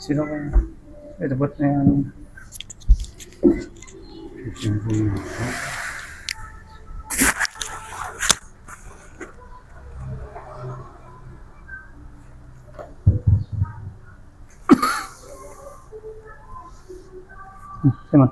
Sino kaya? May dapat na yan. Simon.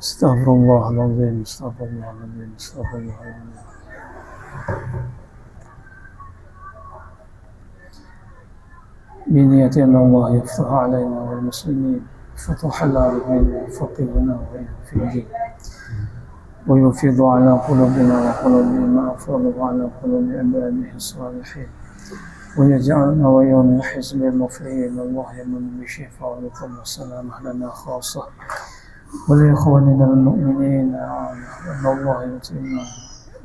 استغفر الله العظيم استغفر الله العظيم استغفر الله العظيم. بنية أن الله يفتح علينا والمسلمين فتح العالمين وفقهنا في الدين ويفيض على قلوبنا وقلوبهم ما أفاض على قلوب عباده الصالحين ويجعلنا ويوم حزب المفلحين. الله يمن بشفاء ولكم والسلامة لنا خاصة ولإخواننا المؤمنين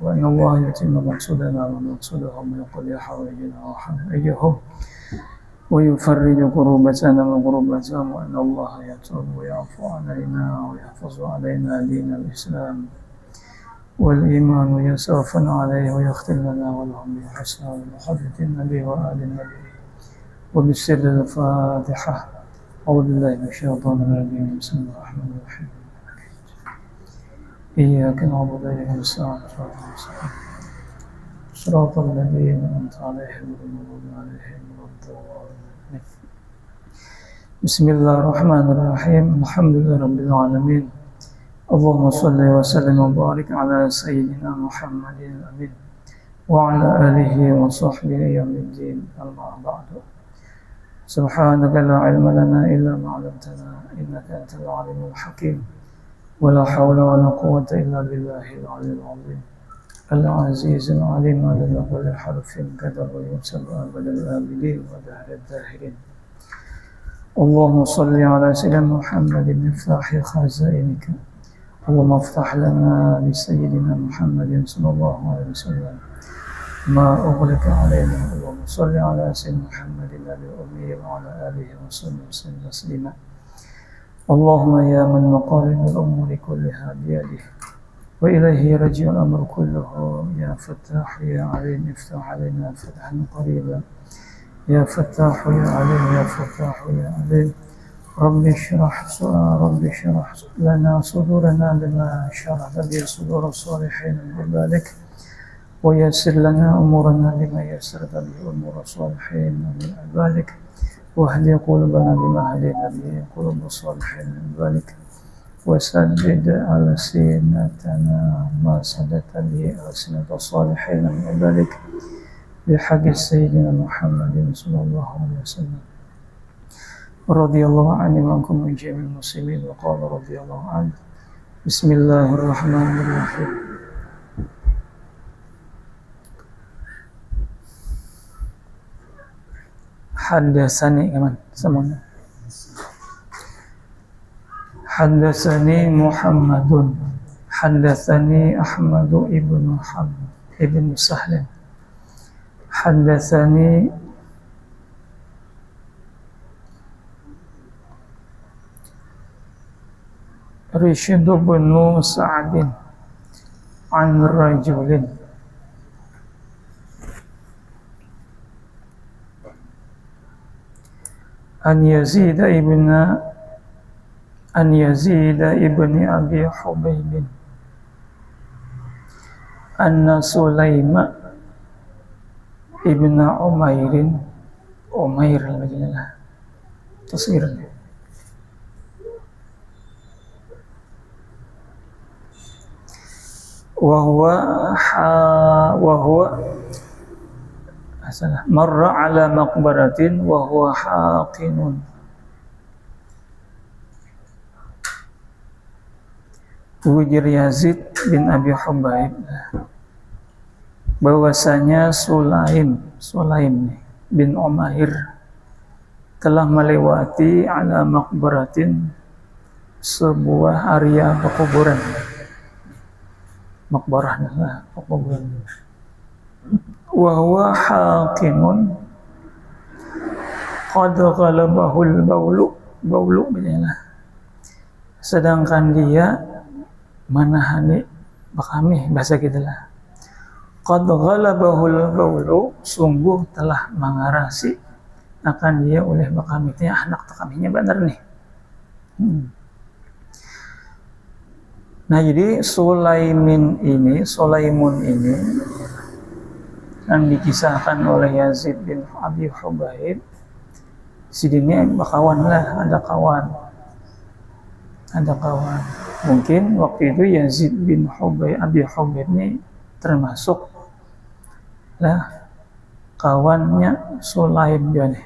وأن الله يتم مقصودنا ومقصودهم ويقضي حوائجنا وحوائجهم ويفرج كروبتنا وكروبتهم وأن الله يتوب ويعفو علينا ويحفظ علينا دين الإسلام والإيمان ويسوفا عليه ويختم لنا ولهم بالحسنى ومحبة النبي وآل النبي وبالسر الفاتحة. أعوذ بالله من الشيطان الرجيم. بسم الله الرحمن الرحيم. إياك نعبد وإياك نستعين صراط الذين أنعمت عليهم غير المغضوب عليهم ولا الضالين. بسم الله الرحمن الرحيم. الحمد لله رب العالمين. اللهم صل وسلم وبارك على سيدنا محمد الأمين وعلى آله وصحبه يوم الدين. أما بعد. سبحانك لا علم لنا إلا ما علمتنا إنك أنت العليم الحكيم ولا حول ولا قوة إلا بالله العلي العظيم العزيز العليم عدد كل حرف كتب وينسب أبد الآبدين ودهر الداهرين. اللهم صل على سيدنا محمد مفتاح خزائنك. اللهم افتح لنا بسيدنا محمد صلى الله عليه وسلم ما أغلق علينا. اللهم صل على سيدنا محمد النبي الأمي وعلى آله وصحبه وسلم تسليما. اللهم يا من مقاليد الأمور كلها بيده وإليه يرجع الأمر كله. يا فتاح يا عليم افتح علينا فتحا قريبا. يا فتاح يا عليم يا فتاح يا عليم. رب اشرح لنا صدورنا بما شرحت به صدور الصالحين من ذلك ويسر لنا أمورنا بما يسرت به أمور الصالحين من ذلك واهدي قلوبنا بما هدينا به قلوب الصالحين من ذلك وسدد ألسنتنا ما سددت به ألسنة الصالحين من ذلك بحق سيدنا محمد صلى الله عليه وسلم. رضي الله عنه وعنكم من جميع المسلمين. وقال رضي الله عنه. بسم الله الرحمن الرحيم. حدثني كمان سمعنا. حدثني محمد حدثني أحمد ابن سهل حدثني رشد بن سعد عن رجل أن يزيد ابن أبي حبيب أن سليم ابن عمير المجنة تصير وهو مر على مقبرة وهو حاقن. Ujar Yazid bin Abi Hubaib bahwasanya Sulaim bin Umair telah melewati ala maqbaratin sebuah area pekuburan. Maqbarah pekuburan. Wa huwa haqimun qad ghalabahul baulu beginilah. Sedangkan dia manahani bakami, bahasa kita lah. Qad ghalabahul baulu, sungguh telah mengarasi akan dia oleh bakami. Anak takaminya benar nih. Nah, jadi Sulaimun ini yang dikisahkan oleh Yazid bin Abi Hubaib. Sidinnya bakawan lah, ada kawan. Mungkin waktu itu Yazid bin Abi Hubaib ini termasuk lah kawannya Sulaim juga nih.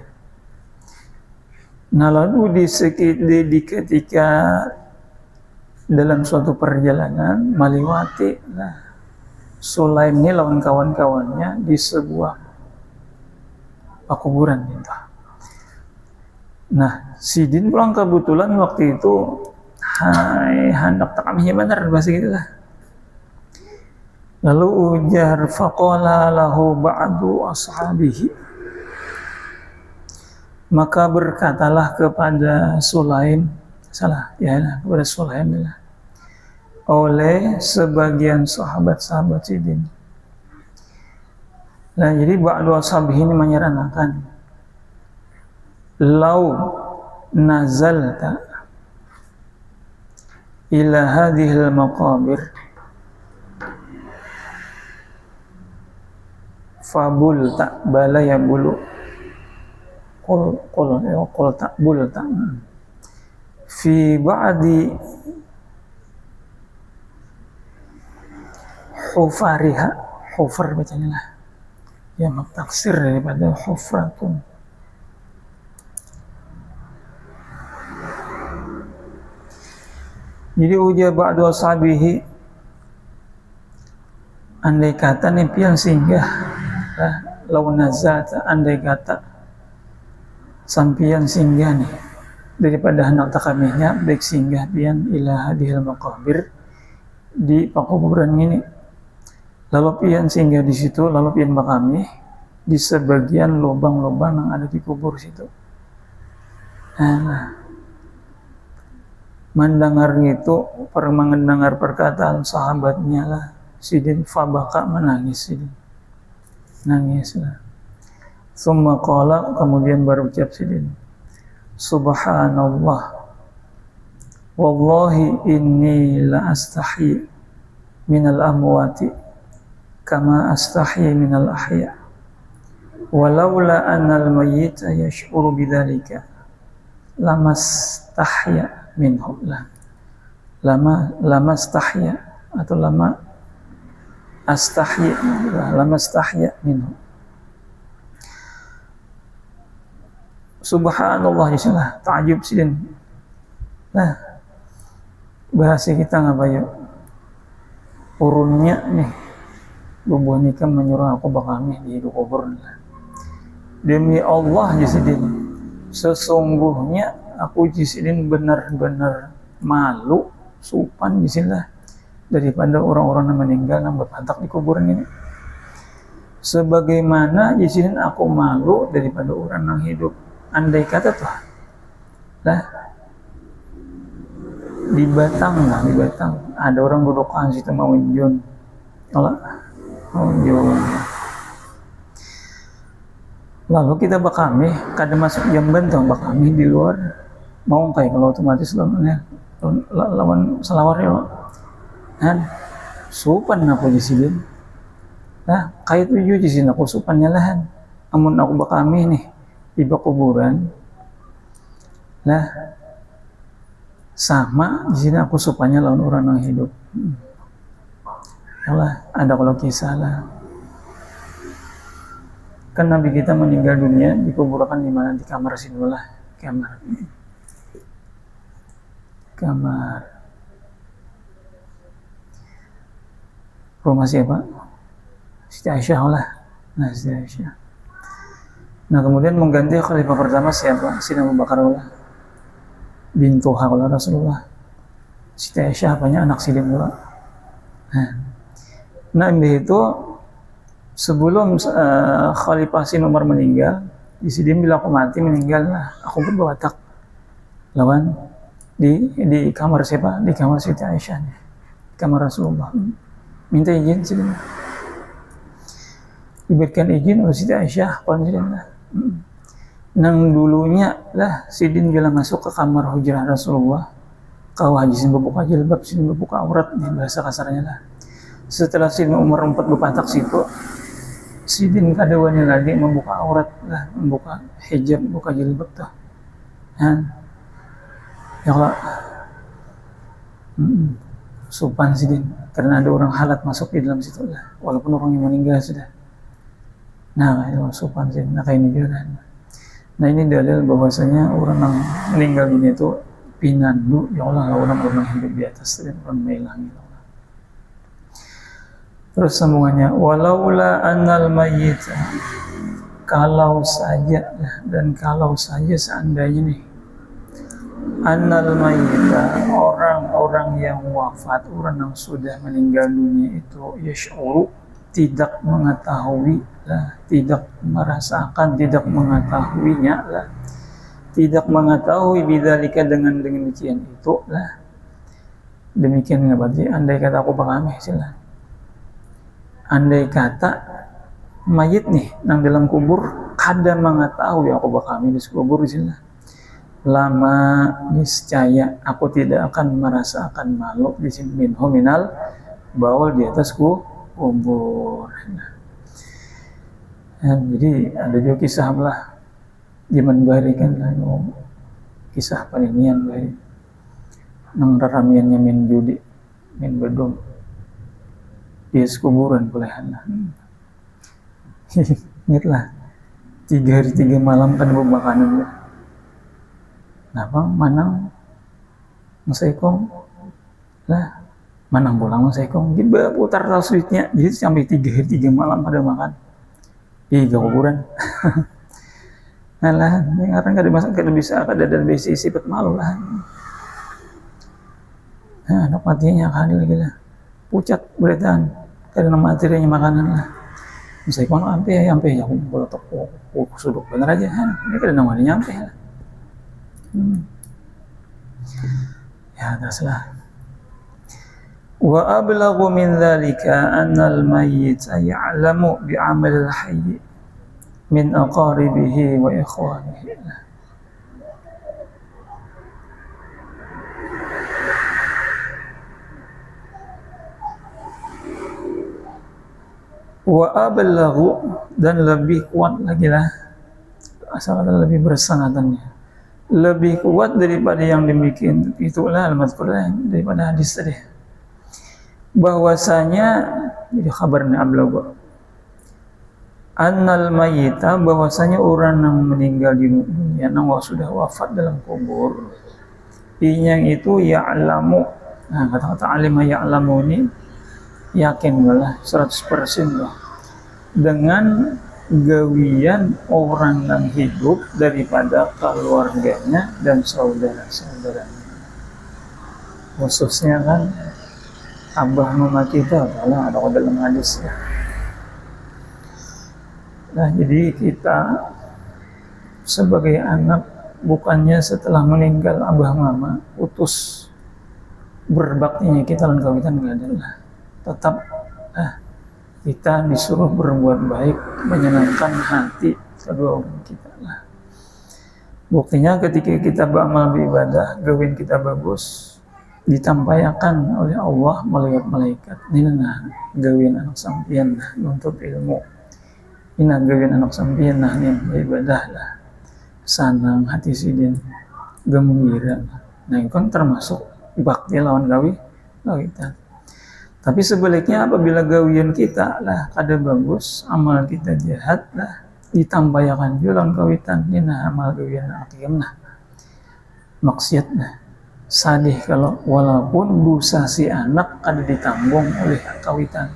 Nah, lalu di ketika dalam suatu perjalanan meliwati lah Sulaim ini lawan kawan-kawannya di sebuah kuburan gitu. Nah, Sidin pulang kebetulan waktu itu hendak takaminya benar bahasa gitu lah. Lalu ujar faqala lahu ba'du ashabihi, maka berkatalah kepada Sulaim, kepada Sulaim oleh sebagian sahabat-sahabat Sidin. Nah, jadi ba'du ashabihi ini menyarankan, lau nazalta ila hadhil maqabir fabul tak bala ya bulu qul tak bul tak fi ba'di hufariha, hufar bacanya lah ya, taksir daripada hufratun. Jadi ujar ba'du ashabihi, andai kata nih pian singgah lau nazata, andai kata sampian singgah nih daripada hendak takaminya, baik singgah pian ila hadhil maqabir, di pakuburan ini, lalu pian singgah di situ, lalu pian makami di sebagian lubang-lubang yang ada di kubur situ. Nah, mendengar itu, mendengar perkataan sahabatnya lah Sidin, fabaka, menangis Sidin, nangis lah. Summa qala, kemudian berucap Sidin, subhanallah, wallahi inni la astahi minal amwati kama astahi minal ahya, walaula annal mayyita yash'uru bidzalika lamastahya minhu lah, lama stahya atau lama astahya minhu. Subhanallah, disinilah ta'ajub Sidin. Nah, bahasa kita ngapa yuk urunnya nih, bubuh nikah menyuruh aku bakami di hidup kubur. Demi Allah Sidin, sesungguhnya aku Sidin benar-benar malu, supan disinilah daripada orang-orang yang meninggal yang berpantak di kuburan ini. Sebagaimana Sidin aku malu daripada orang yang hidup. Andai kata tuh lah di Batang ada orang godokan situ mau unjun, lalu kita bakami kada masuk jamban tuh, bakami di luar mau kayak kalau otomatis lawan selawar ya kan supan aku di sini. Nah, kayak tujuh di sini aku supannya lahan. Amun aku bakami nih di kuburan, lah sama di sini aku supannya lawan orang yang hidup. Yalah, ada kalau kisah lah. Kan Nabi kita meninggal dunia dikuburkan di mana? Di kamar sinulah, kamar rumah siapa? Siti Aisyah lah. Nah, Siti Aisyah. Nah, kemudian mengganti khalifah pertama siapa? Sidina Abu Bakar lah, bintu Hawla Rasulullah. Siti Aisyah apanya? Anak Sidin pula. Nah, itu sebelum Khalifah Sin Umar meninggal, Di sini bila aku mati meninggal lah, aku pun berwatak lawan di kamar siapa? Di kamar Siti Aisyah nih, kamar Rasulullah. Minta izin Sidin, diberikan izin oleh Siti Aisyah, Sidin lah. Nang dulunya lah Sidin bila masuk ke kamar hujrah Rasulullah, kau hajisin berbuka jilbab, Sidin berbuka aurat nih bahasa kasarnya lah. Setelah Sidin umur 4 berpatak situ, Sidin kadawanya lagi membuka aurat lah, membuka hijab, buka jilbab tuh. Ya Allah, sopan Sidin, karena ada orang halat masuk di dalam situ lah, walaupun orang yang meninggal sudah. Nah, itu sopan Sidin. Nah, kayak ini juga. Nah, ini dalil bahwasanya orang yang meninggal ini itu pinandu, ya Allah, orang hidup di atas dan orang menghilangi. Terus sambungannya, walaula annal mayyit, kalau saja dan kalau saja seandainya nih, annal mayyita, orang-orang yang wafat, orang yang sudah meninggal dunia itu yash'uru, tidak mengetahui lah, tidak merasakan, tidak mengetahuinya lah, tidak mengetahui bidzalika dengan demikian itu lah. Demikian nggak berarti andai kata aku pahami sila. Andai kata mayit nih nang dalam kubur kada mengetahui aku bakal di kubur sila, lama niscaya aku tidak akan merasakan malu di sini minal bawal di atas kubur. Jadi ada juga kisah lah zaman bari kan kisah paninian bari nang raramiannya min judi min bedom di kuburan pulahan. Ingatlah 3 hari 3 malam kan makanan lah. Napa manang masaikong lah, manang pulang masaikong dia putar taswitnya, jadi sampai 3 hari 3 malam pada makan di kuburan. Nah lah, yang orang kada masak kada bisa kada dan bisa sifat malu lah. Nah, anak matinya kali lagi lah, pucat beretan karena materinya makanan lah. Masaikong ampe ya kalau toko suduk bener aja, ini kada namanya nyampe lah. Ya teruslah. Wa ablaghu min dzalika anna al-mayyit ya'lamu bi'amal al-hayy min aqaribihi wa ikhwanihi. Wa ablaghu, dan lebih kuat lagi lah, asal lebih bersanggatannya, lebih kuat daripada yang demikian itulah al-mazkurah daripada hadis tadi, bahwasanya jadi kabarnya ablaghu annal mayyita, bahwasanya orang yang meninggal di dunia yang sudah wafat dalam kubur yang itu ya'lamu. Nah, kata-kata alima ya'lamu ini yakin lah 100% lah dengan gawian orang yang hidup daripada keluarganya dan saudara-saudaranya, khususnya kan abah mama kita, kalau ada dalam hadis ya. Nah, jadi kita sebagai anak bukannya setelah meninggal abah mama putus berbaktinya kita dan kawitan nggak adalah, tetap kita disuruh berbuat baik, menyenangkan hati kedua orang kita lah. Buktinya ketika kita beramal beribadah, gawin kita bagus, ditampaikan oleh Allah melalui malaikat. Ini nah gawin anak sampian lah untuk ilmu. Ini gawin anak sampian lah nih beribadah lah. Sanang hati sidin, gembira. Nah itu kan termasuk bakti lawan kawitan. Tapi sebaliknya apabila gawian kita lah kada bagus, amal kita jahat lah, ditampaikan jualan kawitan, ini nah amal gawian akhirnya nah maksiat nah sadih kalau walaupun dosa si anak kada ditanggung oleh kawitan.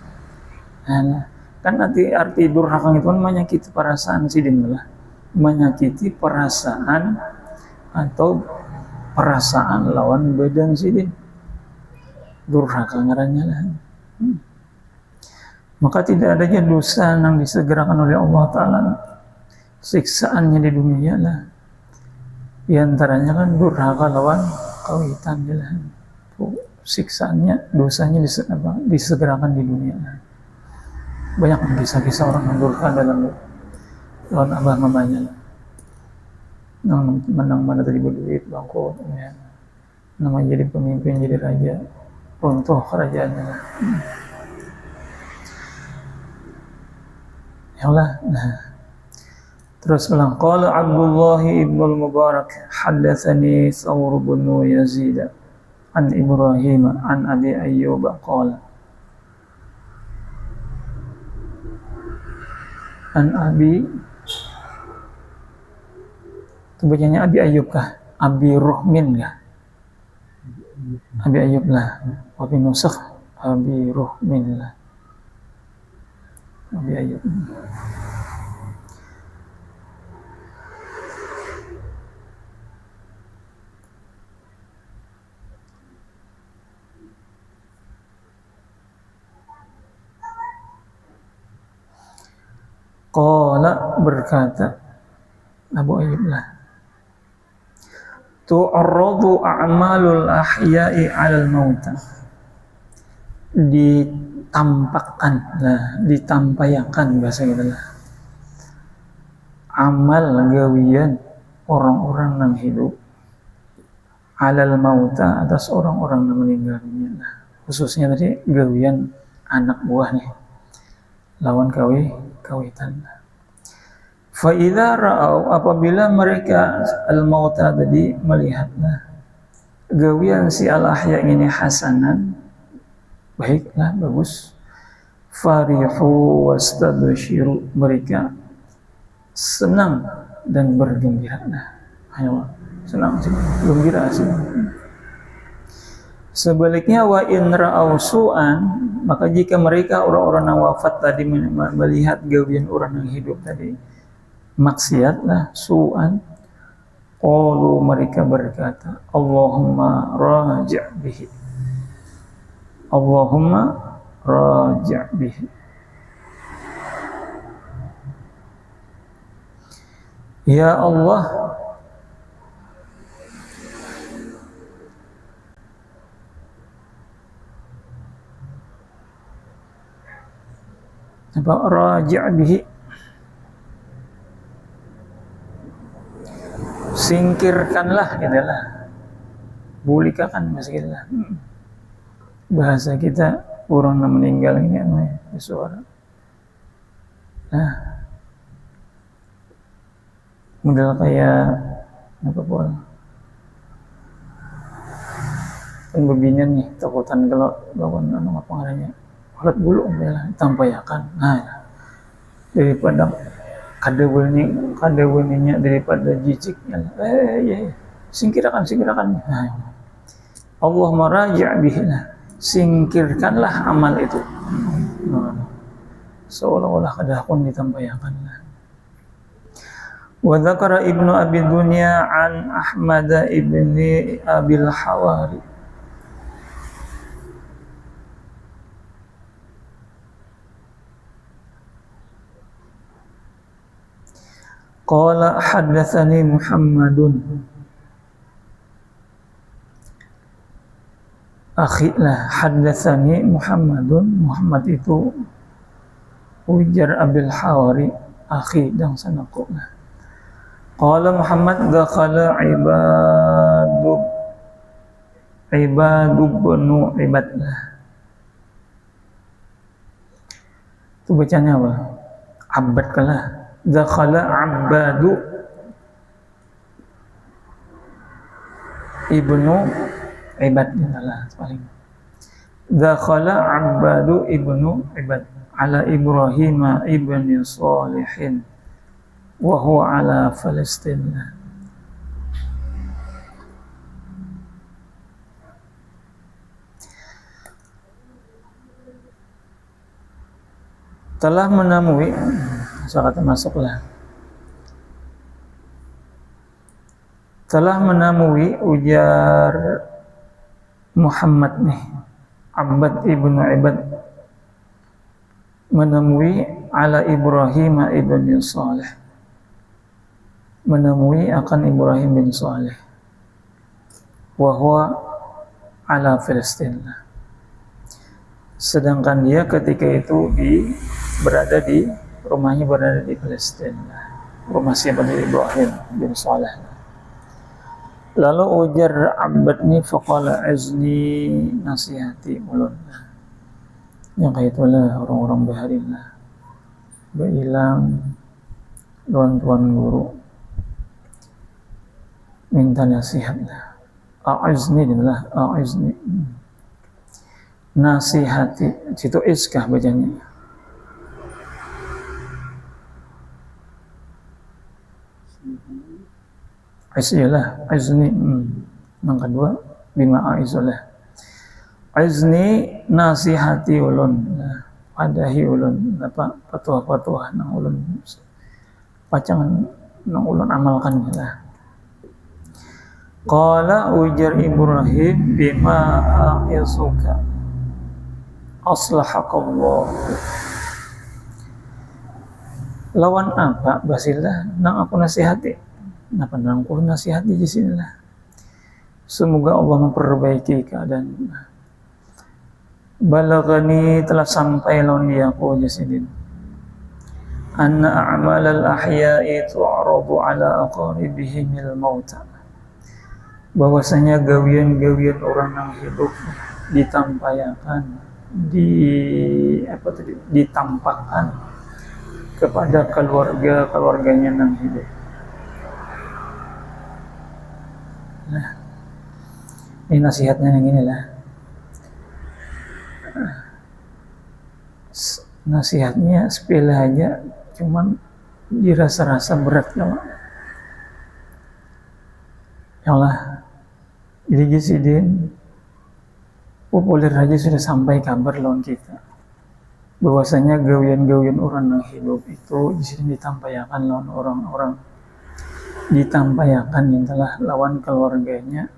Nah, kan arti durhaka itu kan menyakiti perasaan sidin lah, menyakiti perasaan atau perasaan lawan badan sidin. Durhaka ngarannya lah. Maka tidak adanya dosa yang disegerakan oleh Allah Ta'ala siksaannya di dunia lah. Di antaranya kan durhaka lawan kawitan lah. Siksaannya, dosanya disegerakan di dunia lah. Banyak kisah-kisah orang yang durhaka dalam lawan abah mamanya lah. Menang mana tadi berduit, bangkrut, ya. Namanya jadi pemimpin, jadi raja, runtuh kerajaannya lah. Ya Allah. Nah. Terus ulang, qala Abdullah ibn al-Mubarak haddatsani Thawr bin Yazid an Ibrahim an Abi Ayyub qala an Abi, itu bacanya Abi Ayyub kah? Abi Ruhmin kah? Abi Ayyub lah. Wabi nusakh Abi Ruhmin lah. Abi Ayyub. Qala, berkata Abu Ayyub lah, tu'arradu a'malul ahya'i 'alal mauta, ditampakkan lah, ditampaykan bahasa kita lah, amal gawian orang-orang yang hidup 'alal mauta, atas orang-orang yang meninggal dunia lah. Khususnya tadi gawian anak buah nih lawan kawitan. Fa idza ra'au, apabila mereka al-mauta tadi melihatlah gawian si al-ahya ini hasanan, baiklah, bagus, farihu wastabshiru, mereka senang dan bergembira. Ayo, senang sih, gembira sih. Sebaliknya wa in ra'au su'an, maka jika mereka orang-orang yang wafat tadi melihat gawian orang yang hidup tadi maksiatlah, su'an, qalu, mereka berkata, Allahumma raji' bihi, Allahumma raji' bihi, ya Allah, raji' bihi, singkirkanlah, gitu lah, bulikakan bahasa kita lah. Bahasa kita orang yang meninggal ini suara. Nah, model kayak apa pun kan bebinya nih, takutan kalau lawan apa ngaranya alat bulu lah tampayakan. Nah, daripada kadeweninya daripada jijiknya, ya, singkirkan. Nah, Allah maraji' bihi, singkirkanlah amal itu. Seolah-olah kadakun ditampayakan. Wa dzakara Ibnu Abi Dunya an Ahmad ibni Abil Hawari qala haddatsani Muhammadun, akhi lah, haddatsani Muhammadun, Muhammad itu ujar Abil Hawari, akhi dan sanaku lah. Qala Muhammad, dakhala ibadu banu ibad lah. Itu bacanya apa? Abad kalah. Dakhala Abbadu ibnu Ibad, lah paling. Dakhala Abbadu ibnu Ibad ala Ibrahim ibn Salihin wa huwa ala Palestin. Telah menemui, kata masuklah, telah menemui, ujar Muhammad nih, Abbad ibnu Ibad menemui ala Ibrahim ibn Salih, menemui akan Ibrahim bin Saleh wahwa ala Filistin, sedangkan dia ketika itu berada di rumahnya berada di Palestina, rumah siapa? Dari Ibrahim bin Saleh. Lalu ujar abadni faqala azni, nasihati ulun, yang kaitulah orang-orang baharinlah bailang tuan guru minta nasihatlah, a'azni adalah a'azni, nasihati, situ iskah bacanya. Aisyah azni, yang kedua bima aisyah azni, nasihati ulun, padahi ulun apa patuah nang ulun pacangan nang ulun amalkan lah. Qala ujar Ibrahim bima a'izuka aslahakallah, lawan apa basilah nang aku nasihati, napa nang aku nasihati di sinilah, semoga Allah memperbaiki keadaan. Balagani, telah sampai lawan dia aku jasidin, anna a'malal ahya'i tu'radu ala aqaribihimil mauta, bahwasanya gawian-gawian orang yang hidup ditampakkan kepada keluarganya yang hidup. Nah, ini nasihatnya yang inilah. Nasihatnya sepele aja, cuman dirasa-rasa berat ya Allah. Jadi Gisidin populer aja sudah sampai kabar lawan kita bahwasanya gawian-gawian orang yang hidup itu Gisidin ditampaykan lawan orang-orang, ditampaykan yang telah lawan keluarganya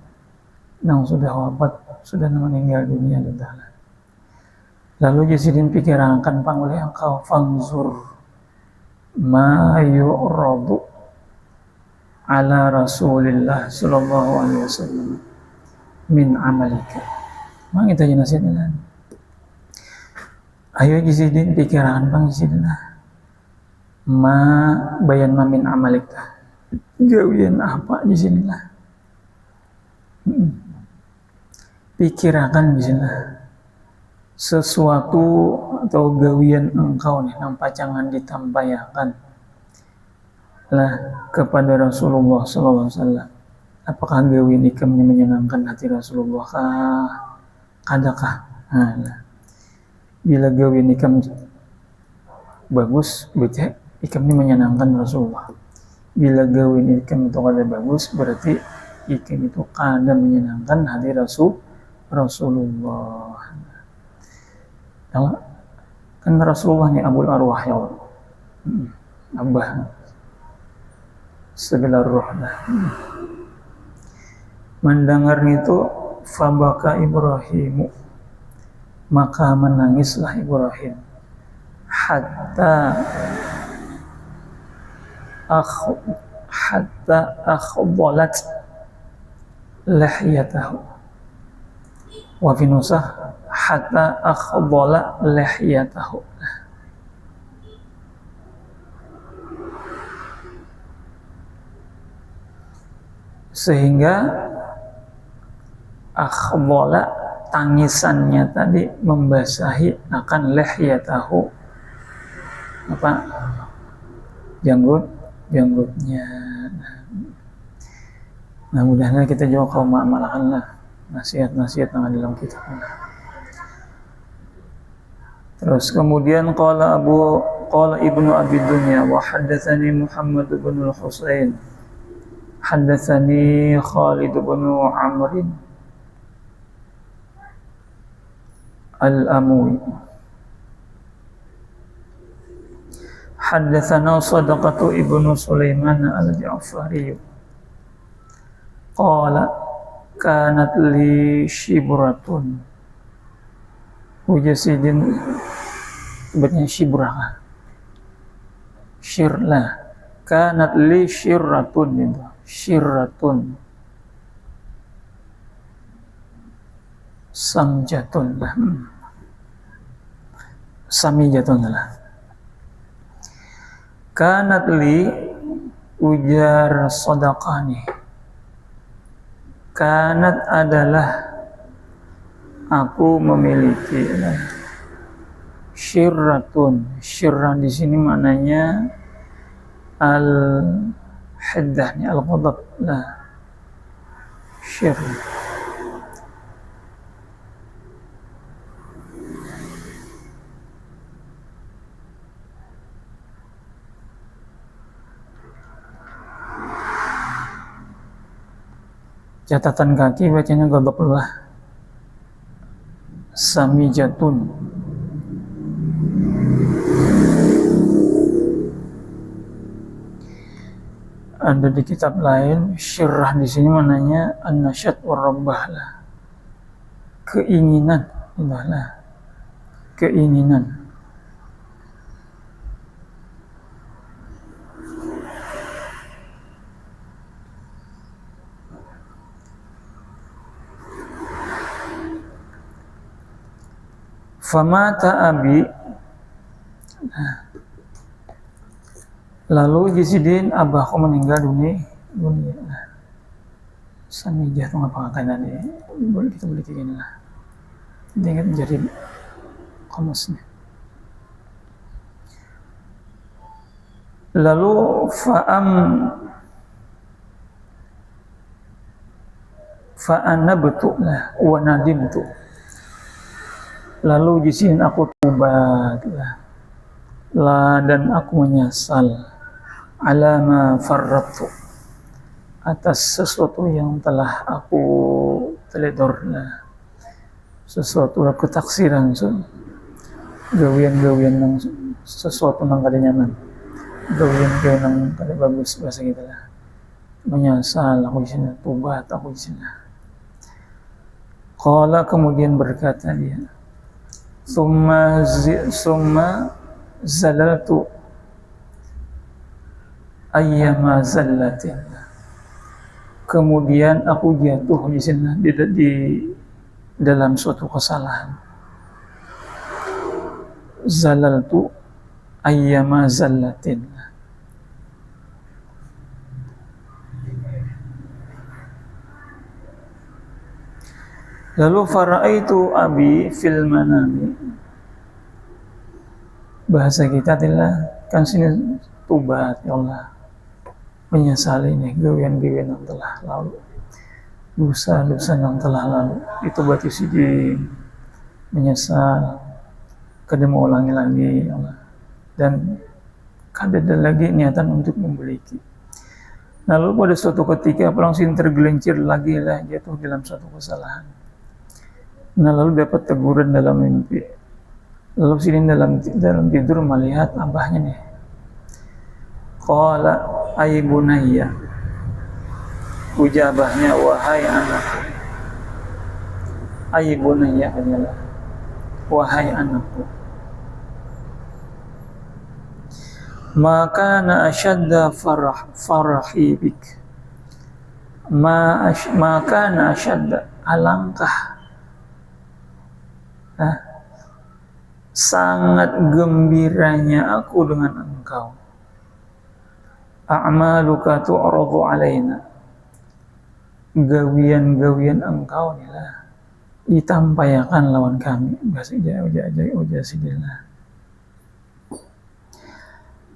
yang sudah wafat, sudah meninggal dunia adalah. Lalu Gisidin pikirkan pangoleh engkau fangzur ma yu'radu ala Rasulillah sallallahu alaihi wasallam min amalika. Mang itu aja nasihatnya. Ayo Gisidin pikirkan pang Gisidin lah. Ma bayan ma min amalika. Gawian apa Gisidin lah. Pikirkan Gisidin lah. Sesuatu atau gawian engkau nih nang pacangan ditampaykan lah kepada Rasulullah sallallahu alaihi wasallam. Apakah gawian ikam ini menyenangkan hati Rasulullah kah? Adakah? Nah, bila gawian ikam bagus, berarti ikam ini menyenangkan Rasulullah. Bila gawian ikam itu kada bagus, berarti ikam itu kada menyenangkan hati Rasulullah. Kan Rasulullah ini Abul Arwah ya Allah. Abah segala roh dah. Mendengar itu fabaka Ibrahimu, maka menangislah Ibrahim hatta akhdalat lahyatahu, wa fi nusah hatta akhdala lahyatahu, sehingga akhdala tangisannya tadi membasahi akan lahyatahu, apa janggutnya. Nah, mudah-mudahan kita juga kau mengamalkanlah nasihat-nasihat yang ada dalam kitab. Terus kemudian qala Ibnu Abi Dunya wa haddatsani Muhammad bin al-Husain haddatsani Khalid bin Amr al-Amwi haddatsana Sadaqatu ibnu Sulaiman al-Ja'fari qala kanat li shibratun, Hujasidin sebetulnya shibrah, syirlah, kanat li syirratun itu. Syirratun. Samjatun lah. Samijatun lah. Kanat li ujar sadaqani. Kanat adalah aku memiliki syirratun. Syirran di sini maknanya al-hiddah, al-ghadab lah. Syirr. Catatan kaki bacanya ghadabullah. Samijatun. Ada di kitab lain, syirrah di sini maknanya an-nasyat war-rabbah lah. Keinginan, itulah. Keinginan. Famata abi, lalu Jisidin abahku meninggal dunia. Samijah itu ngapa kanan ini? Boleh kita beli kayak gini lah. Ingat menjadi kamusnya. Lalu fa'anabtu lah wa nadimtu. Lalu di sini aku tobat lah dan aku menyesal ala ma farratu atas sesuatu yang telah aku teledor lah, sesuatu aku taksiran gawian yang sesuatu nang kada nyaman, gawian nang kada bagus bahasa kita lah. Menyesal aku di sini, tobat aku di sini. Qala, kemudian berkata dia, Summa zalaltu ayyama zallatin. Kemudian aku jatuh di sini di dalam suatu kesalahan. Zalaltu ayyama zallatin. Lalu faraitu abi fil manami. Bahasa kita adalah kan sini tobat ya Allah, menyesali ini gawian-gawian yang telah lalu, dosa-dosa yang telah lalu. Itu berarti sih menyesal, kada mau ulangi lagi ya Allah, dan kada ada lagi niatan untuk memiliki. Lalu pada suatu ketika langsung tergelincir lagi lah, jatuh dalam suatu kesalahan. Nah lalu dapat teguran dalam mimpi. Lalu sini dalam tidur melihat abahnya nih. Qala ay bunayya. Ujar abahnya, wahai anakku. Ay bunayya adalah wahai anakku. Maka na asyadda farahi bik. Maka na asyadda, alangkah sangat gembiranya aku dengan engkau. A'maluka tu'radu alaina. Gawian-gawian engkau inilah ditampaikan lawan kami. Bahasa uja sidillah.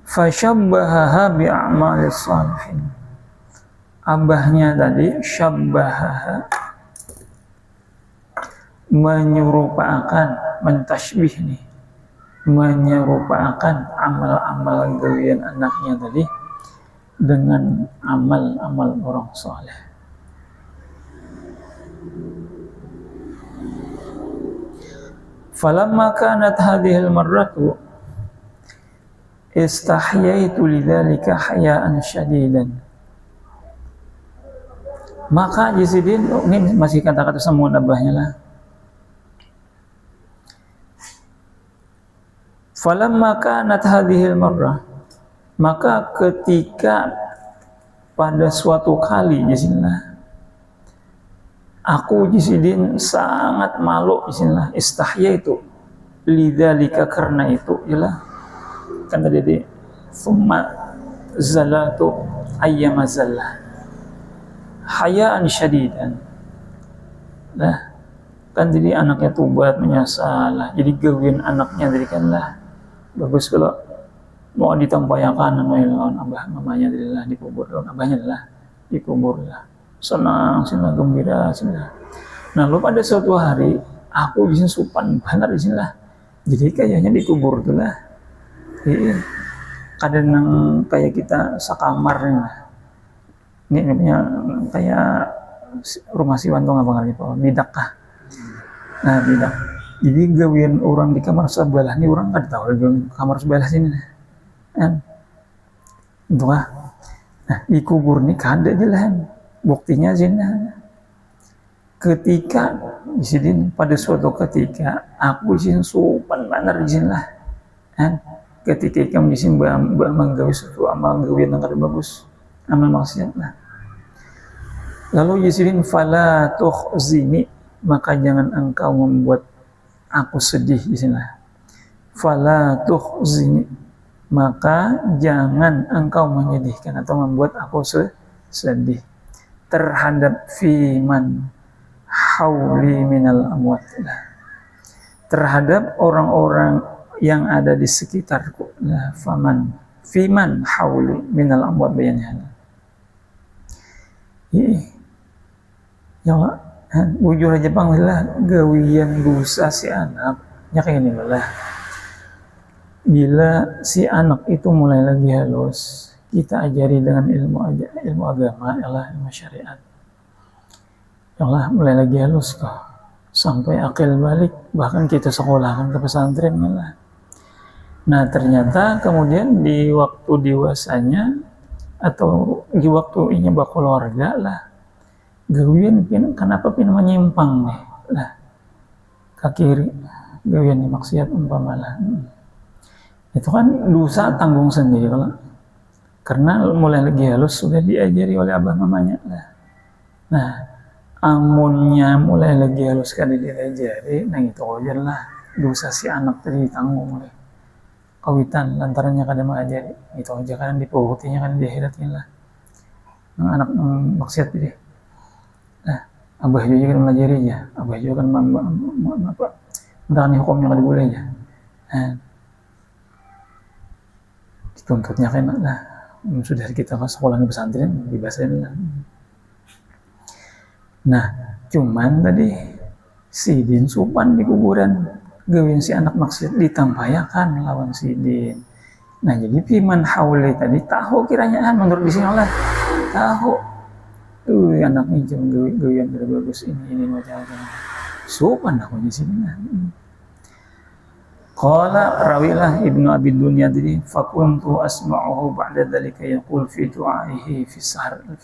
Fashabbahaha bi'a'malis salihin. Abahnya tadi syabbahaha, menyerupakan, mentashbih nih, menyerupakan amal-amal gawian anaknya tadi dengan amal-amal orang soleh. Falamma kanat hadhil marratu istahyaitu lidzalika hayaan syadidan. Maka Jisidin, ini masih kata-kata semua nabahnya lah. Falamma kanat hadhil marrah, Maka ketika pada suatu kali Bismillah, aku Jisidin sangat malu Bismillah, istahya itu lidzalika, karena itu ialah kan tadi summa zalatu ayyama zallah hayaan syadidan. Lah kan jadi anaknya tubat menyesal, jadi gawin anaknya dari kan lah bagus kalau mau ditampayakan lawan abah mamanya adalah dikubur, lawan abahnya adalah dikubur lah, senang senang gembira senang. Nah lalu pada suatu hari aku bisa supan benar di sini lah, jadi kayaknya dikubur tuh lah. Jadi kadang kayak kita sakamar nih lah, ini namanya kayak rumah si Wanto nggak banget pak bidak kah. Nah bidak, jadi gawian orang di kamar sebelah ini orang nggak tahu kamar sebelah sini kan itu kah. Nah dikubur nih kada jalan buktinya zina. Ketika di sini pada suatu ketika aku izin supan benar izin lah kan, ketika kamu di sini menggawi suatu amal gawian yang kada bagus, amal maksiat lah. Lalu Yasirin fala tukhzini, maka jangan engkau membuat aku sedih di sini. Fala tukhzini, maka jangan engkau menyedihkan atau membuat aku sedih terhadap fiman hauli minal amwat, terhadap orang-orang yang ada di sekitarku. Nah, fiman hauli minal amwat bayannya. Ya bujur aja bang lah gawian dosa si anak nya kayak ini lah. Bila si anak itu mulai lagi halus, kita ajari dengan ilmu agama, ialah ilmu syariat. Allah mulai lagi halus kok sampai akil balik, bahkan kita sekolahkan ke pesantren lah. Nah ternyata kemudian di waktu dewasanya atau di waktu ini berkeluarga lah, gawian kenapa menyimpang nih lah ke kiri, gawian nih maksiat umpamalah. Itu kan dosa tanggung sendiri kalau karena mulai lagi halus sudah diajari oleh abah mamanya lah. Nah amunnya mulai lagi halus kali diajari, nah itu aja lah dosa si anak tadi ditanggung oleh kawitan lantarannya kada mengajari, itu aja kan dipukutinya kan di akhiratnya lah. Nah, anak maksiat tadi. Nah, abah juga kan melajari ya, abah juga kan apa? Menangani hukumnya kada boleh ya. Nah, dituntutnya kan lah, sudah kita ke sekolah di pesantren dibahasain lah. Nah, cuman tadi sidin supan di kuburan, gawin si anak maksiat ditampayakan lawan sidin. Nah, jadi piman hauli tadi tahu kiranya menurut di sini lah tahu. Anaknya jam gawian bagus ini macam-macam. Supan aku di sini. Qala rawilah Ibnu Abi Dunya tadi fakuntu asma'uhu ba'da dzalika yaqul fi du'aihi fi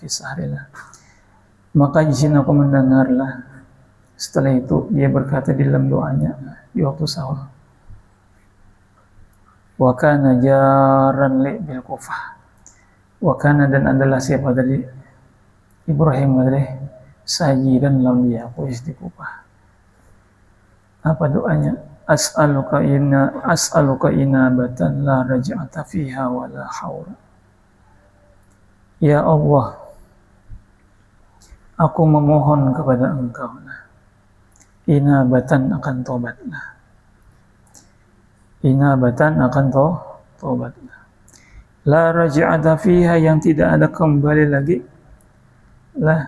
sahrilah. Maka di sini aku mendengarlah setelah itu dia berkata di dalam doanya di waktu sahur. Wa kana jaran li bil Kufah. Wa kana dan adalah siapa tadi Ibrahim tadi sajidan lam dia aku di Kufah. Apa doanya? As'aluka inabatan la raj'ata fiha wa la haura. Ya Allah, aku memohon kepada engkau inabatan akan tobatlah. Inabatan akan tobatlah. La raj'ata fiha, yang tidak ada kembali lagi lah,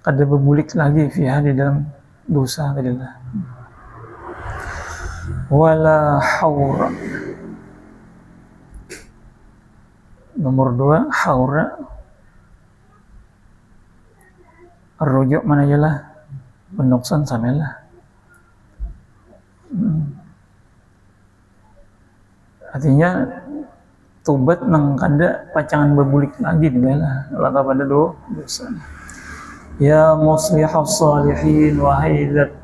kada berbulik lagi fiha di dalam dosa tadilah. Wala haura. Nomor 2 haura. Rujuk mana jelah penuksan samalah. Artinya tobat nang kada pacangan berbulik lagi dibelah laka pada dosa. Ya muslihus salihin, wahai zat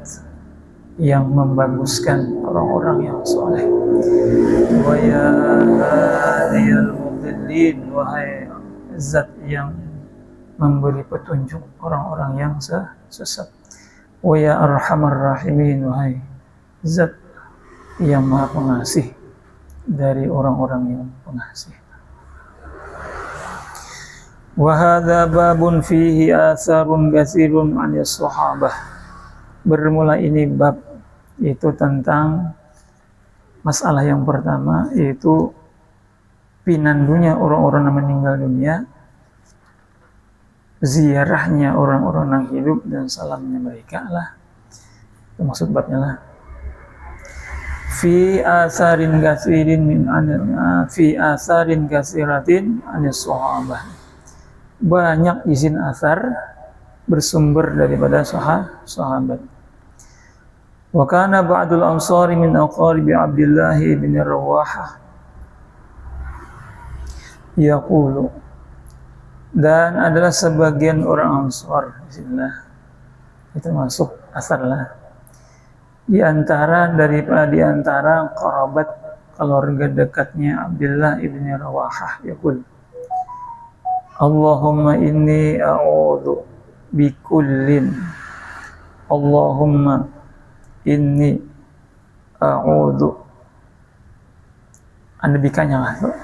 yang membaguskan orang-orang yang soleh. Wa ya hadiyal mudillin dhalin, wahai zat yang memberi petunjuk orang-orang yang sesat. Wa ya arhamar rahimin, wahai zat yang maha pengasih dari orang-orang yang pengasih. Wa hadza babun fihi atharun katsirun 'anis sahabah. Bermula ini bab itu tentang masalah yang pertama, yaitu pinandunya orang-orang yang meninggal dunia, ziarahnya orang-orang yang hidup dan salamnya mereka lah. Itu maksud babnya lah. Fi asarin kasiratin anis sahabah. Banyak izin asar bersumber daripada sahabat. Wa kana ba'dul ansari min aqaribi Abdullah bin Rawahah yaqulu, dan adalah sebagian orang Ansar, bismillah, itu masuk asar lah, di antara kerabat keluarga dekatnya Abdullah ibn Rawahah, yaqul, Allahumma inni a'udzu bikullin, Allahumma inni a'udzu, anda bikanya lah tuh.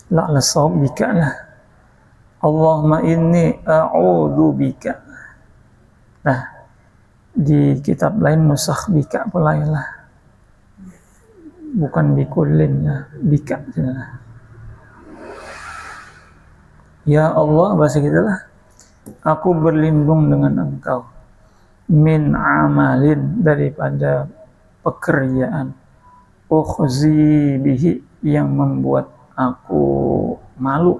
La'la sawab bika lah. Allahumma inni a'udzu bika. Nah, di kitab lain nusakh bika pula lah. Bukan bikullin ya, bika lah. Ya Allah, bahasa kita lah, aku berlindung dengan engkau min amalin, daripada pekerjaan, ukhzi bihi, yang membuat aku malu,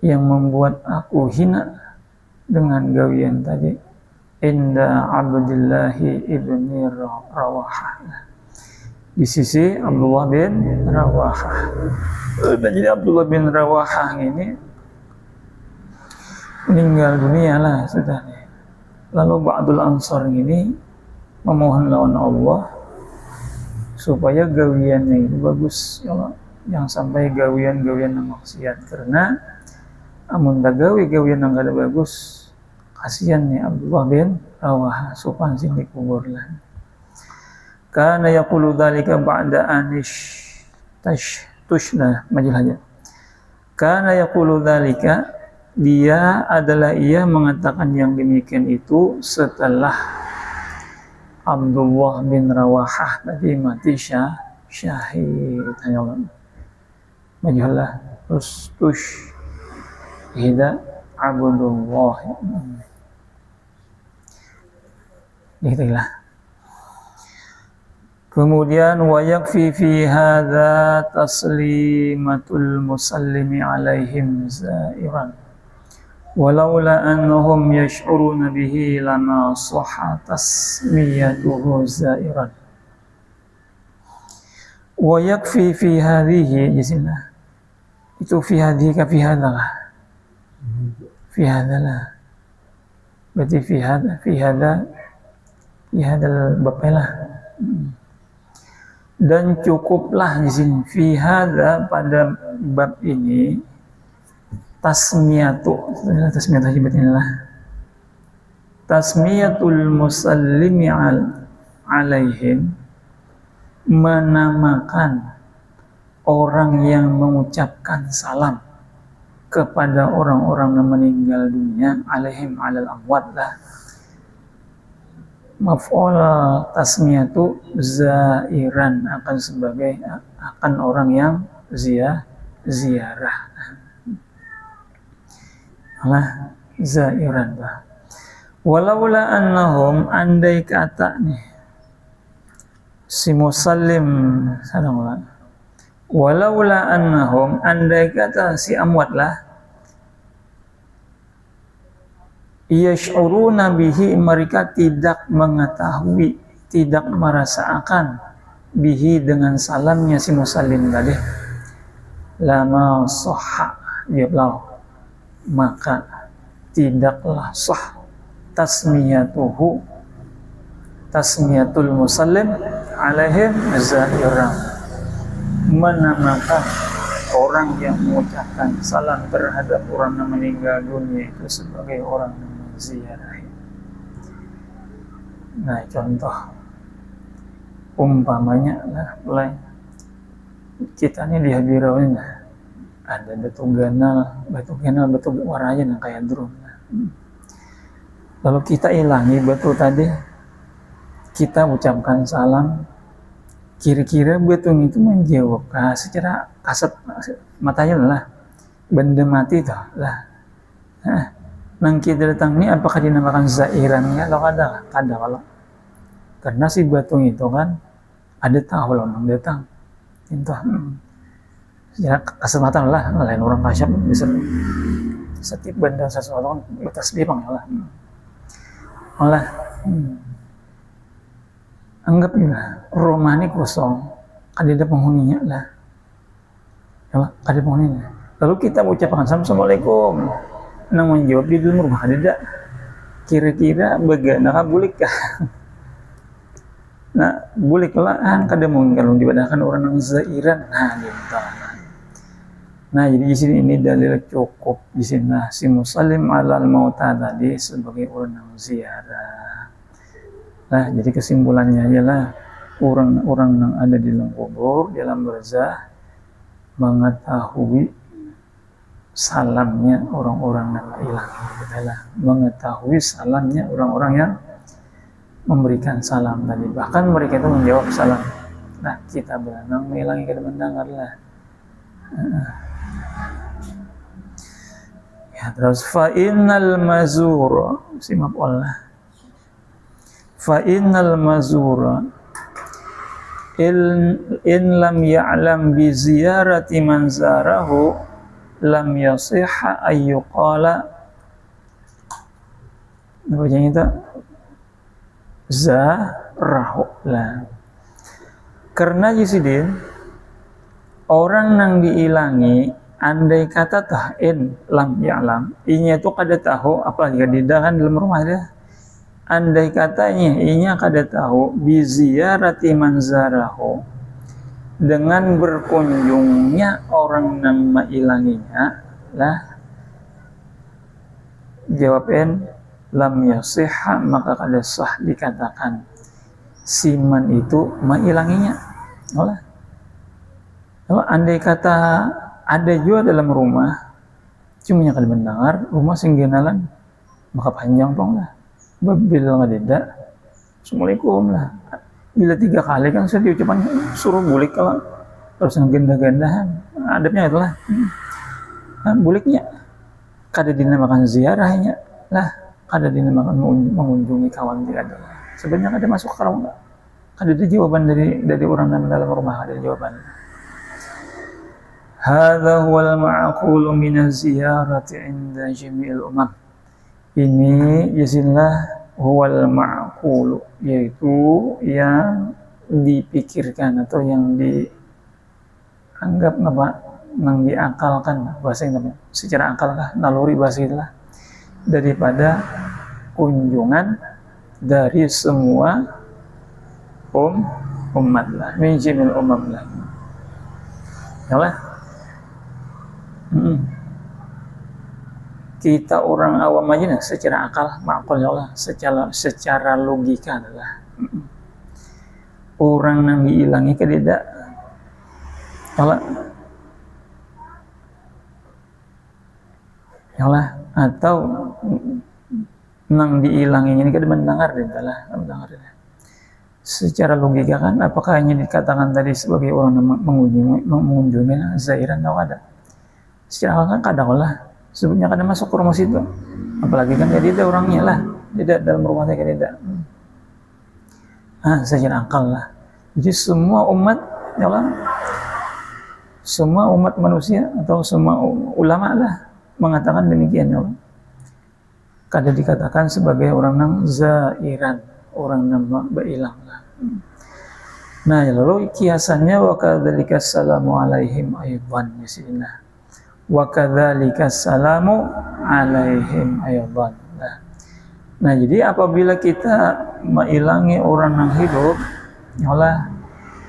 yang membuat aku hina dengan gawian tadi, inda Abdillahi ibni Rawahah, di sisi Abdullah bin Rawahah. Dan jadi Abdullah bin Rawahah ini meninggal dunia lah sudah. Lalu ba'dul ansar ini memohon lawan Allah supaya gawiannya itu bagus, ya Allah, yang sampai gawian-gawian yang maksiat, karena amun gawi gawian yang kada bagus, kasihan nih Abdullah bin Rawahah supan sing dikubur lah. Kana yaqulu dzalika ba'da anish tushna majul aja. Kana yaqulu dzalika, dia adalah ia mengatakan yang demikian itu setelah Abdullah bin Rawahah tadi mati syahid. Majulah tush hida Abdullah. Itulah. Kemudian wa yakfi fi hadza taslimatul musallimi alaihim zairan walaula annahum yash'uruna bihi lama sahha tasmiyatuhu zairan. Wa yakfi fi hadhihi, bismillah, itu fi hadhihi ka fi hadzalah, fi hadzalah, berarti fi hadza bapelah. Dan cukuplah di sini fi hadza, pada bab ini, tasmiyatul musallimi alaihim, menamakan orang yang mengucapkan salam kepada orang-orang yang meninggal dunia, alaihim alal amwat lah. Maf'ul tasmiyatu zairan, akan sebagai akan orang yang ziarah. Alah zairan bah. Walaula annahum, andai kata nih si musallim sadang, walaula annahum, andai kata si amwat lah, yash'uruna bihi, mereka tidak mengetahui, tidak merasakan, bihi dengan salamnya si musallim tadi, lama sahha, jawab, maka tidaklah sah tasmiyatul musallim alaihim zairan, menamakan orang yang mengucapkan salam terhadap orang yang meninggal dunia itu sebagai orang yang menziarahi. Nah, contoh umpamanya lah, mulai kita ini di Habirawan ada batu ganal warnanya yang kayak drum. Lalu kita ilangi batu tadi, kita ucapkan salam, kira-kira batu itu menjawab secara kasat matanya lah, benda mati itu lah. Nang kita datang ini apakah dinamakan zairannya atau kada kalau karena si batu itu kan ada tahu loh nang datang itu ya kasat mata lah, lain orang kasyaf bisa setiap benda sesuatu kan batas dia lah malah anggap lah rumah ini kosong, ada penghuninya lah, ya, ada penghuninya. Lalu kita ucapkan assalamualaikum, nang menjawab di dalam rumah ada, kira-kira bagaimana bulik kah? Nah, bulik lah kan kada mungkin kalau dibadahkan orang yang zairan, nah gitu. Nah, jadi di sini ini dalil cukup di sini. Nah, si Musallim alal mauta tadi sebagai orang yang ziarah. Nah, jadi kesimpulannya ialah orang-orang yang ada di dalam kubur, dalam barzah mengetahui salamnya orang-orang yang hilang. Mengetahui salamnya orang-orang yang memberikan salam tadi. Bahkan mereka itu menjawab salam. Nah, kita berenang menghilangi kada mendengar lah. Ya, terus fa innal mazura simak Allah. Fa innal mazura in lam ya'lam bi ziyarati man zarahu lam yasihha ayyuqala. Bacanya itu zarahu lah. Karena jisidin orang yang diilangi, andai kata in lam ya'lam, inya itu kada tahu, apalagi didakan dalam rumah dia. Andai katanya inya kada tahu bi ziyarati man zarahu, dengan berkunjungnya orang yang mengilanginya lah, jawabin lam yasihha, maka kada sah dikatakan siman itu mengilanginya. Kalau andai kata ada juga dalam rumah, cuma yang kada mendengar, rumah singgenalan, maka panjang pong lah. Bila nggak tidak, assalamualaikum lah. Bila 3 kali kan saya diucapkan suruh bulik kalau terus genda-gendahan, adabnya itulah. Nah, buliknya kada dinamakan ziarahnya lah, kada dinamakan mengunjungi kawan tidak ada. Sebenarnya kada masuk ke rumah, kada ada jawaban dari orang dalam rumah, ada jawaban. Hadza huwal ma'qulu min az-ziyarati 'inda jami'il umam. Ini izinlah huwal ma'qulu, yaitu yang dipikirkan atau yang dianggap yang diakalkan, bahasa namanya secara akal lah, naluri bahasa itulah, daripada kunjungan dari semua umat lah, min jami'il umam lah. Yalah. Kita orang awam aja nih, secara akal, makul ya Allah, secara logika adalah orang yang diilangi tidak kalau ya Allah, atau nang diilangi ini kada mendengar adalah mendengar. Secara logika kan, apakah hanya dikatakan tadi sebagai orang yang mengunjungi zairan atau ada? Secara akal kan kada lah. Sebenarnya kada masuk ke rumah situ, apalagi kan jadi ada orangnya lah, tidak dalam rumah saya tidak. Secara akal lah. Jadi semua umat, ya Allah, semua umat manusia atau semua ulama lah mengatakan demikian, ya Allah. Kada dikatakan sebagai orang yang zairan, orang yang berilang lah. Nah, lalu kiasannya wa kadzalika assalamu alaihim aidan yasinah. Wa kadzalika salamu alaihim aydan. Nah, jadi apabila kita mengilangi orang yang hidup, Olah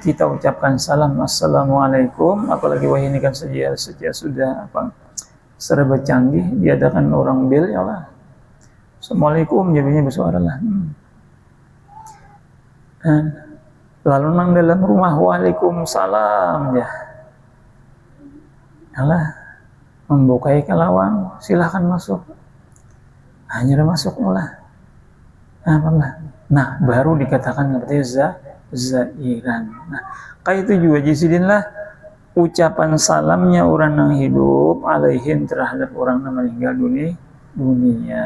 kita ucapkan salam assalamualaikum, apalagi wah ini kan sejak sudah serba canggih, diadakan orang bel ya lah assalamualaikum jadinya bersuara lah. Lalu nang dalam rumah waalaikumsalam ya. Alah membukai kelawang silahkan masuk. Hanya masuk lah. Nah baru dikatakan ngerti zairan. Nah kayak itu juga jisidin lah ucapan salamnya orang yang hidup alaihim terhadap orang yang meninggal dunia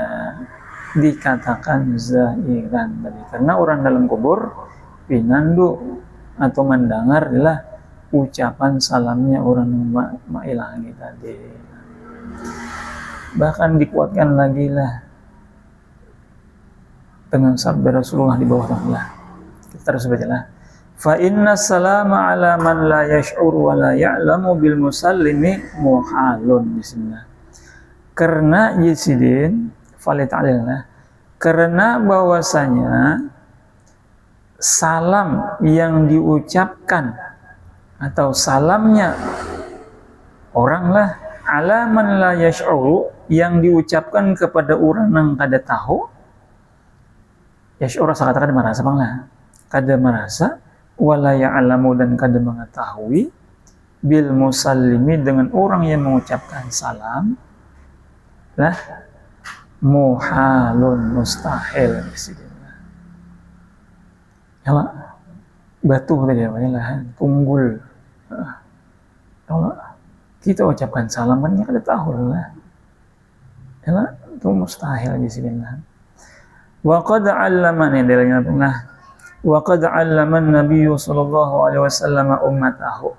dikatakan zairan tadi, karena orang dalam kubur pinandu atau mendengar adalah ucapan salamnya orang yang mailangi tadi. Bahkan dikuatkan lagi lah dengan sabda Rasulullah di bawah lah. Kita harus baca lah. Fa inna salama ala man la yash'ur wa la ya'lamu bil musallimi muhalun. Bismillah. Karena yisidin valid alillah, karena bahwasanya salam yang diucapkan atau salamnya orang lah ala man la yash'ur, yang diucapkan kepada orang yang kada tahu. Yash'ur rasa katakan merasa banglah kada merasa, wala ya'lamu dan kada mengetahui, bil musallimi dengan orang yang mengucapkan salam lah muhalun mustahil. Ya batu tadi lah tunggul. Kalau kita ucapkan salam kan kada tahu lah. Ya itu mustahil di sini lah. Wa qad 'allamani dalilnya pernah. Wa qad 'allama an-nabiy sallallahu alaihi wasallam ummatahu.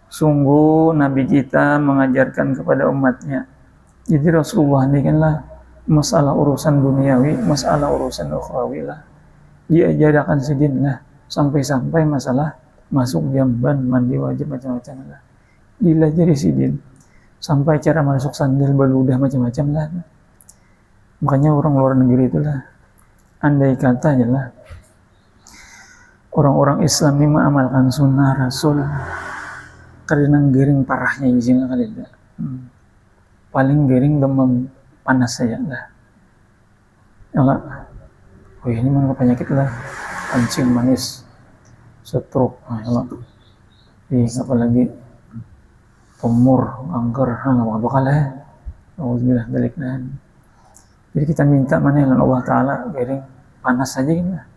Sungguh nabi kita mengajarkan kepada umatnya. Jadi Rasulullah ini kanlah masalah urusan duniawi, masalah urusan ukhrawi lah. Diajarkan sedin lah sampai-sampai masalah masuk jamban, mandi wajib macam-macam lah. Dilajari sidin sampai cara masuk sandal baludah macam-macam lah. Makanya orang luar negeri itulah andai katanya lah orang-orang Islam ini mengamalkan sunnah Rasul karena gering parahnya izinlah kali dah. Paling gering demam panas saja lah. Ya oh ini mana penyakit lah, kencing manis, stroke, apalagi tumor, kanker, nggak apa-apa kalah. Alhamdulillah baliklah. Jadi kita minta mana yang Allah Taala gering panas saja gitu lah.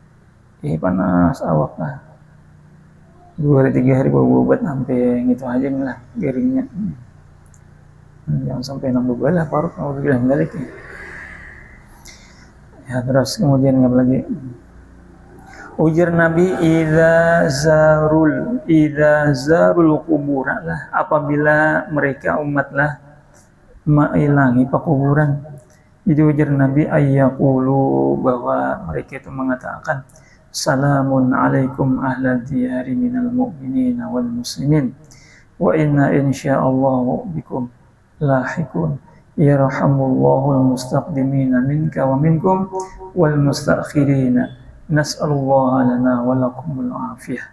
Panas awak lah. 2 hari 3 hari bawa obat sampai gitu aja lah geringnya. Jangan sampai nambah lah parut, alhamdulillah balik ya. Ya terus kemudian apa lagi? Ujar Nabi idza zarul kubur lah, apabila mereka umat lah mengilangi pekuburan. Jadi ujar Nabi ayyaqulu, bahwa mereka itu mengatakan salamun alaikum ahla diyari minal mu'minina wal muslimin wa inna insyaallahu bikum lahikun yarhamullahul mustaqdimina minka wa minkum wal mustakhirina nas'alullaha lana wa lakumul afiyah.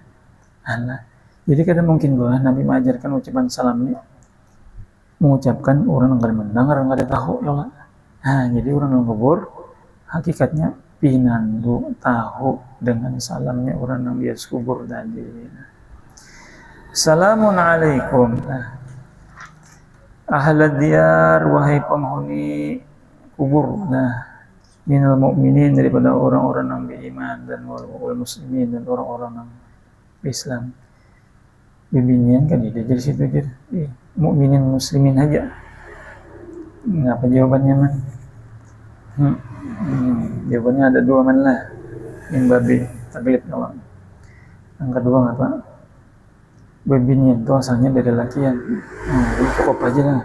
Jadi kadang mungkin bahwa Nabi mengajarkan ucapan salam ini mengucapkan orang yang kada mendengar, yang kada tahu ya Allah. Jadi orang yang kubur hakikatnya pinandu tahu dengan salamnya orang yang biasa kubur tadi. Salamun alaikum ahlad diyar, wahai penghuni kubur, minal mu'minin, daripada orang-orang yang beriman, dan wal muslimin, dan orang-orang yang Islam. Bibinian kan dia jadi situ aja, mukminin muslimin aja. Ngapa jawabannya man? Jawabannya ada 2 man lah, yang babi taglib kalau. Yang kedua ngapa? Bibinian itu asalnya dari lakian. Cukup aja lah.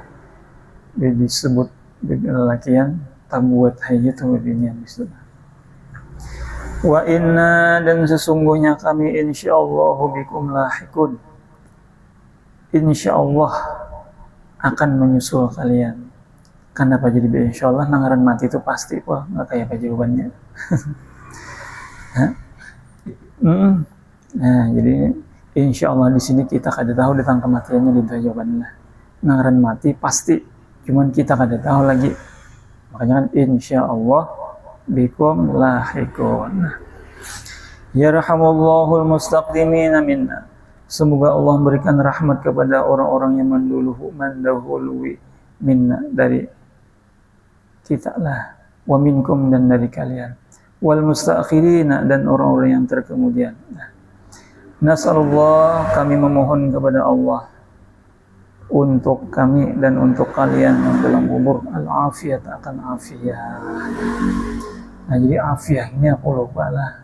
Dia disebut lakian, tak buat haji itu bibinian itu. Wa inna, dan sesungguhnya kami insyaallahu bikum lahikun, insyaallah akan menyusul kalian. Kenapa jadi insyaallah? Nangaran mati itu pasti, wah nggak kayak apa jawabannya. Nah, jadi insya Allah di sini kita kada tahu datang kematiannya di jawaban lah. Ngaran mati pasti, cuman kita kada tahu lagi. Makanya kan insya Allah bikum lahikun. Yarhamullahul mustaqdimina minna. Semoga Allah berikan rahmat kepada orang-orang yang mendahului minna dari kita lah, wa minkum dan dari kalian, wal mustakhirina dan orang-orang yang terkemudian. Nasallallahu, kami memohon kepada Allah untuk kami dan untuk kalian yang dalam kubur al-afiyat, akan afiat. Nah, jadi afiat ini aku lupa lah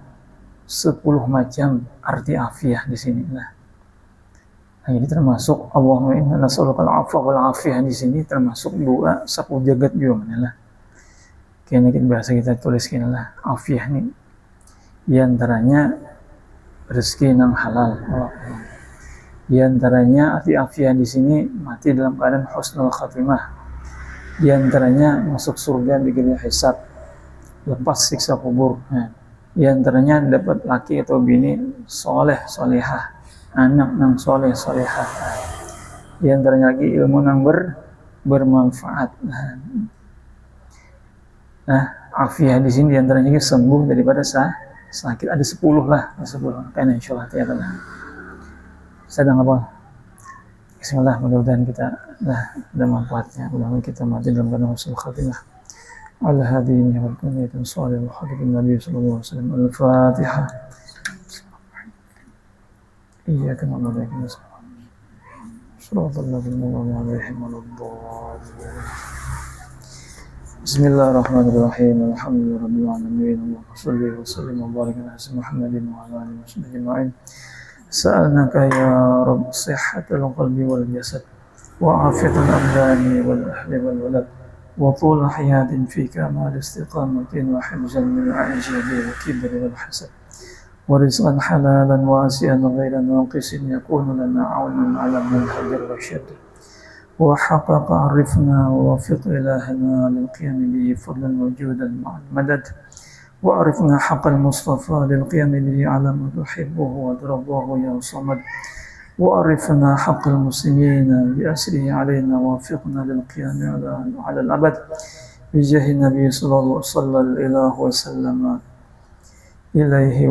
10 macam arti afiat di sini lah. Nah, jadi termasuk Allahumma inna nas'aluka al-'afwa wal 'afiyah di sini termasuk doa sapu jagat juga mana lah. Kayaknya kita bahasa kita tuliskan lah afiat ini. Di antaranya rezeki yang halal. Di antaranya arti afiat di sini mati dalam keadaan husnul khatimah. Di antaranya masuk surga bigil hisab, lepas siksa kubur. Nah, di antaranya dapat laki atau bini soleh solehah, anak yang soleh solehah. Di antaranya lagi ilmu yang bermanfaat. Nah, afiat di sini di antaranya sembuh daripada sakit. Ada 10 lah, 10. Karena insyaallah tiada lah. Sedang apa? Bismillah, mudah-mudahan kita ada manfaatnya. Mudah-mudahan kita mati dalam keadaan husnul khatimah. Ala hadhihi wal kunyatin shalih wa hadithin Nabi sallallahu alaihi wasallam. Al-Fatihah. Iyyaka na'budu wa iyyaka nasta'in. Shiratal ladzina an'amta 'alaihim waladdallin. Bismillahirrahmanirrahim. Alhamdulillahirabbil alamin. Allahumma shalli wa sallim wa barik ala sayyidina Muhammadin wa ala alihi wasallam ajma'in. Sa'alnaka ya Rabb sihhatal qalbi wal jasad wa afiyatal abdani wal ahli wal walad wa tul hayatin fi kamal istiqamatin wa hifzan min al-ajabi wa kibri wal hasad wa rizqan halalan wasi'an ghayra naqisin yakunu lana 'aunan 'ala manhajir rasyad wa haqqaqa 'arifna wa wafiq ilahana lil qiyam bi fadlan wujudan ma'al madad وأعرفنا حق المصطفى للقيام به على ما تحبه وترضاه يا صمد وأعرفنا حق المسلمين بأسره علينا ووفقنا للقيام على الأبد بجاه النبي صلى الله وسلم إليه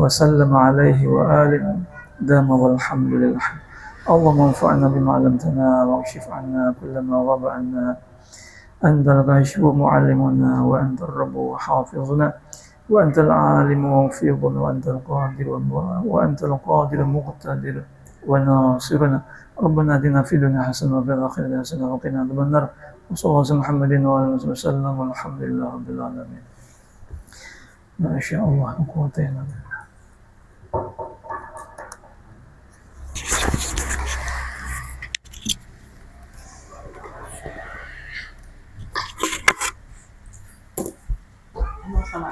وسلم عليه وآله دام والحمد لله. اللهم انفعنا بما علمتنا واكشف عنا كل ما غاب عنا. أنت الغاشي ومعلمنا وأنت الرب وحافظنا وأنت العالم وموفقنا وأنت القادر مقتدر وناصرنا. ربنا آتنا في الدنيا حسنة وفي الآخرة حسنة وقنا عذاب النار. وصلى الله على محمد وعلى آله وسلم والحمد لله رب العالمين. ما شاء الله لا قوة إلا بالله. Sama.